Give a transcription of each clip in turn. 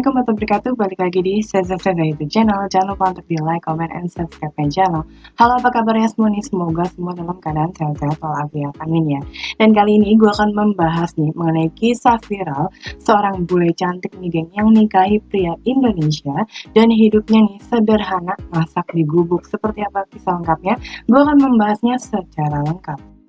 Assalamualaikum warahmatullahi wabarakatuh. Balik lagi di Seza YouTube channel. Jangan lupa untuk di like, comment, and subscribe channel. Halo, apa kabarnya semua nih? Semoga semua dalam keadaan sehat-sehat walafiat. Amin ya. Dan kali ini gue akan membahas nih mengenai kisah viral seorang bule cantik nih geng yang nikahi pria Indonesia dan hidupnya nih sederhana, masak di gubuk. Seperti apa kisah lengkapnya? Gue akan membahasnya secara lengkap.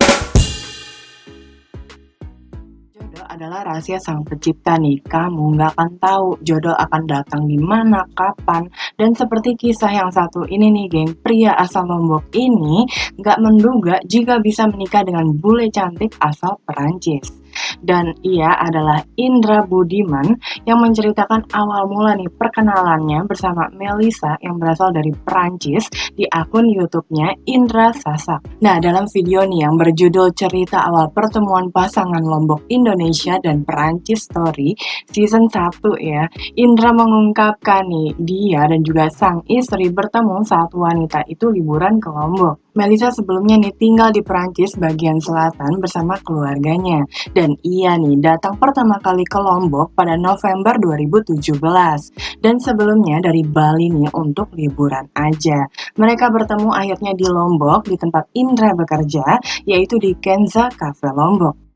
Jodoh adalah rahasia sang pencipta nih. Kamu nggak akan tahu jodoh akan datang di mana, kapan, dan seperti kisah yang satu ini nih, geng. Pria asal Lombok ini nggak menduga jika bisa menikah dengan bule cantik asal Perancis. Dan ia adalah Indra Budiman yang menceritakan awal mula nih perkenalannya bersama Melissa yang berasal dari Perancis di akun YouTube-nya Indra Sasak. Nah, dalam video nih yang berjudul cerita awal pertemuan pasangan Lombok Indonesia dan Perancis Story season 1 ya, Indra mengungkapkan nih dia dan juga sang istri bertemu saat wanita itu liburan ke Lombok. Melissa sebelumnya nih tinggal di Perancis bagian selatan bersama keluarganya. Dan ia nih datang pertama kali ke Lombok pada November 2017. Dan sebelumnya dari Bali nih untuk liburan aja. Mereka bertemu akhirnya di Lombok di tempat Indra bekerja, yaitu di Kenza Cafe Lombok.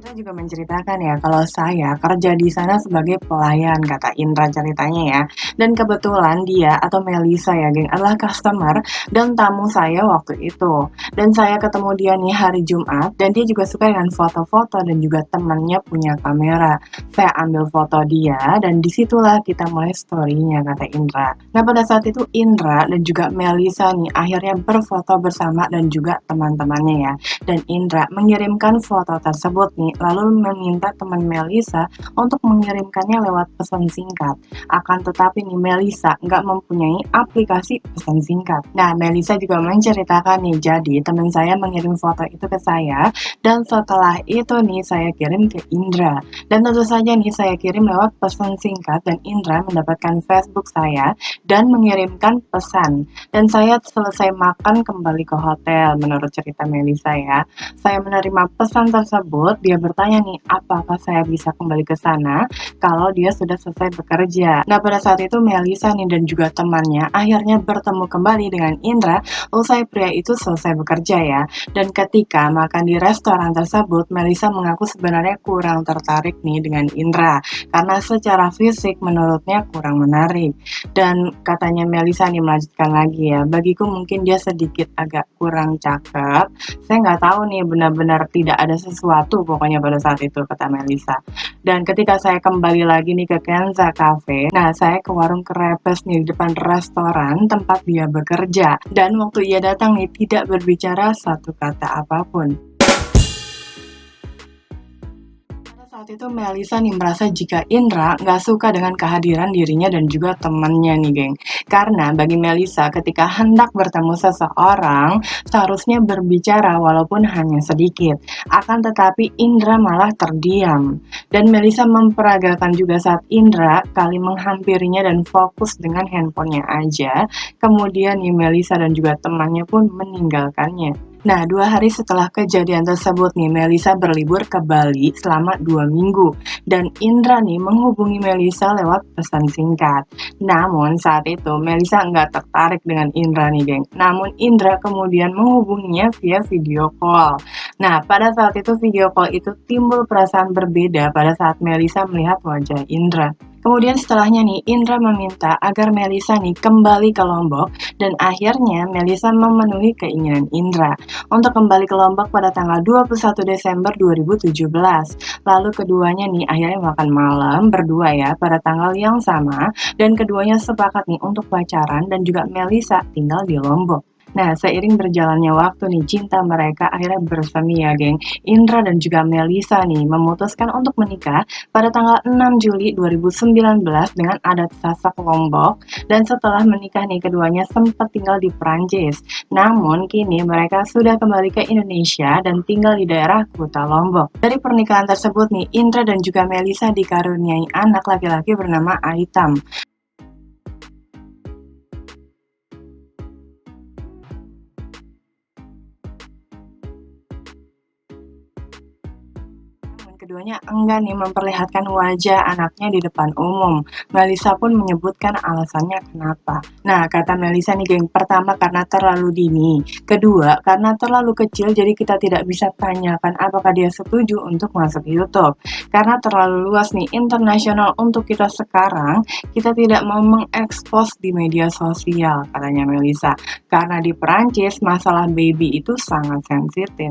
Indra juga menceritakan ya kalau saya kerja di sana sebagai pelayan, kata Indra ceritanya ya. Dan kebetulan dia atau Melissa ya geng adalah customer dan tamu saya waktu itu. Dan saya ketemu dia nih hari Jumat dan dia juga suka dengan foto-foto dan juga temannya punya kamera. Saya ambil foto dia dan disitulah kita mulai story-nya, kata Indra. Nah, pada saat itu Indra dan juga Melissa nih akhirnya berfoto bersama dan juga teman-temannya ya. Dan Indra mengirimkan foto tersebut nih lalu meminta teman Melissa untuk mengirimkannya lewat pesan singkat. Akan tetapi nih Melissa nggak mempunyai aplikasi pesan singkat. Nah, Melissa juga menceritakan nih, jadi teman saya mengirim foto itu ke saya dan setelah itu nih saya kirim ke Indra. Dan tentu saja nih saya kirim lewat pesan singkat dan Indra mendapatkan Facebook saya dan mengirimkan pesan. Dan saya selesai makan kembali ke hotel menurut cerita Melissa ya. Saya menerima pesan tersebut, dia bertanya nih, apakah saya bisa kembali ke sana kalau dia sudah selesai bekerja. Nah, pada saat itu Melissa nih dan juga temannya akhirnya bertemu kembali dengan Indra usai pria itu selesai bekerja ya. Dan ketika makan di restoran tersebut, Melissa mengaku sebenarnya kurang tertarik nih dengan Indra karena secara fisik menurutnya kurang menarik. Dan katanya Melissa nih melanjutkan lagi ya, bagiku mungkin dia sedikit agak kurang cakep. Saya nggak tahu nih, benar-benar tidak ada sesuatu pokoknya pada saat itu, kata Melissa. Dan ketika saya kembali lagi nih ke Kenza Cafe, nah saya ke warung Krepes nih di depan restoran tempat dia bekerja. Dan waktu ia datang nih tidak berbicara satu kata apapun. Saat itu Melissa nih merasa jika Indra nggak suka dengan kehadiran dirinya dan juga temannya nih geng. Karena bagi Melissa ketika hendak bertemu seseorang seharusnya berbicara walaupun hanya sedikit. Akan tetapi Indra malah terdiam. Dan Melissa memperagakan juga saat Indra kali menghampirinya dan fokus dengan handphonenya aja. Kemudian nih Melissa dan juga temannya pun meninggalkannya. Nah, 2 hari setelah kejadian tersebut nih, Melissa berlibur ke Bali selama 2 minggu. Dan Indra nih menghubungi Melissa lewat pesan singkat. Namun saat itu Melissa nggak tertarik dengan Indra nih, geng. Namun Indra kemudian menghubunginya via video call. Nah, pada saat itu video call itu timbul perasaan berbeda pada saat Melissa melihat wajah Indra. Kemudian setelahnya nih, Indra meminta agar Melissa nih kembali ke Lombok dan akhirnya Melissa memenuhi keinginan Indra untuk kembali ke Lombok pada tanggal 21 Desember 2017. Lalu keduanya nih akhirnya makan malam berdua ya pada tanggal yang sama dan keduanya sepakat nih untuk pacaran dan juga Melissa tinggal di Lombok. Nah, seiring berjalannya waktu nih, cinta mereka akhirnya bersemi ya, geng. Indra dan juga Melissa nih memutuskan untuk menikah pada tanggal 6 Juli 2019 dengan adat Sasak Lombok. Dan setelah menikah nih, keduanya sempat tinggal di Prancis. Namun, kini mereka sudah kembali ke Indonesia dan tinggal di daerah Kuta Lombok. Dari pernikahan tersebut nih, Indra dan juga Melissa dikaruniai anak laki-laki bernama Aitam. keduanya enggan nih memperlihatkan wajah anaknya di depan umum. Melissa pun menyebutkan alasannya kenapa. Nah, kata Melissa nih geng, pertama karena terlalu dini. Kedua, karena terlalu kecil jadi kita tidak bisa tanyakan apakah dia setuju untuk masuk YouTube. Karena terlalu luas nih, internasional untuk kita sekarang, kita tidak mau mengekspos di media sosial, katanya Melissa. Karena di Perancis, masalah baby itu sangat sensitif.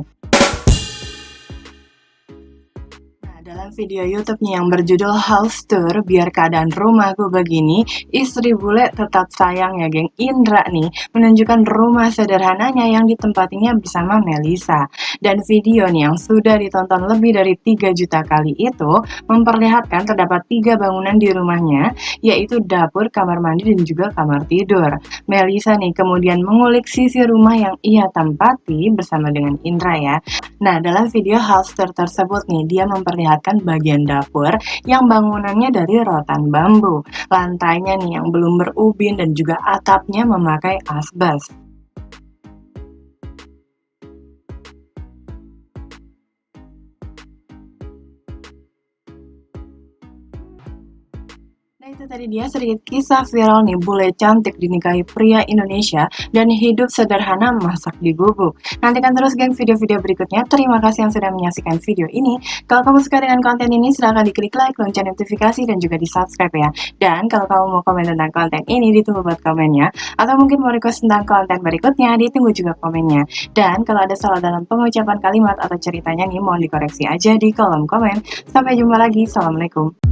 Dalam video YouTube-nya yang berjudul House Tour, biar keadaan rumahku begini, istri bule tetap sayang ya geng. Indra nih menunjukkan rumah sederhananya yang ditempatinya bersama Melissa. Dan video nih yang sudah ditonton lebih dari 3 juta kali itu memperlihatkan terdapat 3 bangunan di rumahnya, yaitu dapur, kamar mandi, dan juga kamar tidur. Melissa nih kemudian mengulik sisi rumah yang ia tempati bersama dengan Indra ya. Nah, dalam video house tour tersebut nih, dia memperlihatkan bagian dapur yang bangunannya dari rotan bambu. Lantainya nih yang belum berubin dan juga atapnya memakai asbes. Nah itu tadi dia sedikit kisah viral nih, bule cantik dinikahi pria Indonesia dan hidup sederhana masak di gubuk. Nantikan terus geng video-video berikutnya. Terima kasih yang sudah menyaksikan video ini. Kalau kamu suka dengan konten ini silahkan diklik like, lonceng notifikasi, dan juga di subscribe ya. Dan kalau kamu mau komen tentang konten ini ditunggu buat komennya. Atau mungkin mau request tentang konten berikutnya ditunggu juga komennya. Dan kalau ada salah dalam pengucapan kalimat atau ceritanya nih mohon dikoreksi aja di kolom komen. Sampai jumpa lagi. Assalamualaikum.